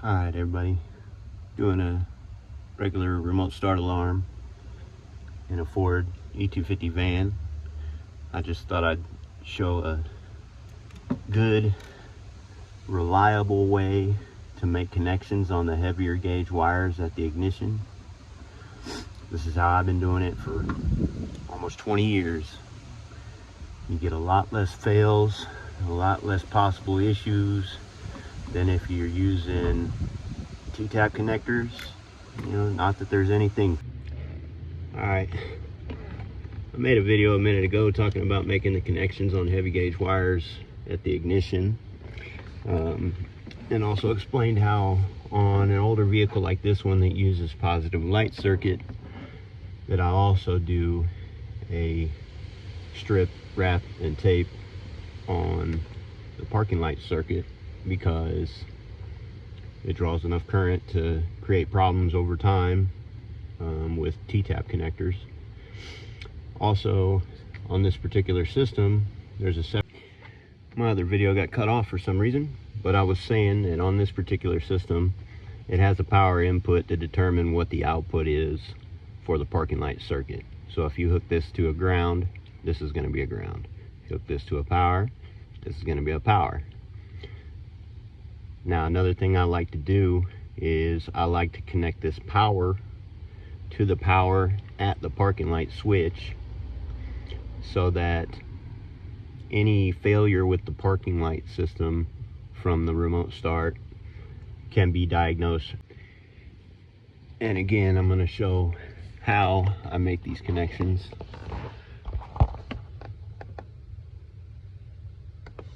Alright everybody, doing a regular remote start alarm in a Ford E250 van. I just thought I'd show a good, reliable way to make connections on the heavier gauge wires at the ignition. This is how I've been doing it for almost 20 years. You get a lot less fails, a lot less possible issues than if you're using T-tap connectors. You know, not that there's anything. All right, I made a video a minute ago talking about making the connections on heavy gauge wires at the ignition, and also explained how on an older vehicle like this one that uses positive light circuit, that I also do a strip, wrap, and tape on the parking light circuit, because it draws enough current to create problems over time with T-tap connectors. Also, on this particular system, there's a my other video got cut off for some reason, but I was saying that on this particular system, it has a power input to determine what the output is for the parking light circuit. So if you hook this to a ground, this is going to be a ground. If you hook this to a power, this is going to be a power. Now, another thing I like to do is I like to connect this power to the power at the parking light switch, so that any failure with the parking light system from the remote start can be diagnosed. And again, I'm going to show how I make these connections.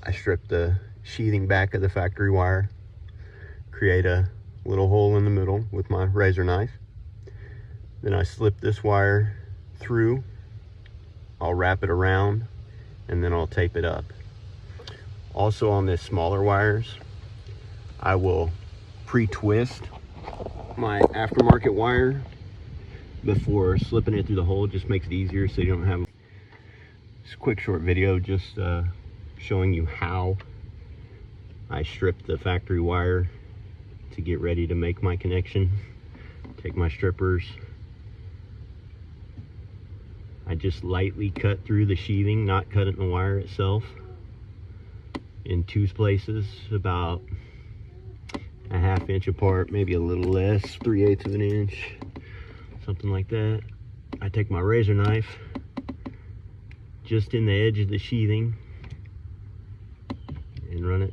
I strip the sheathing back of the factory wire, create a little hole in the middle with my razor knife. Then I slip this wire through, I'll wrap it around, and then I'll tape it up. Also, on this smaller wires, I will pre-twist my aftermarket wire before slipping it through the hole. It just makes it easier, so you don't have. It's a quick short video just showing you how I strip the factory wire to get ready to make my connection. Take my strippers, I just lightly cut through the sheathing, not cutting the wire itself, in two places, about a ½ inch apart, maybe a little less, 3/8 of an inch, something like that. I take my razor knife just in the edge of the sheathing and run it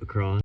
across.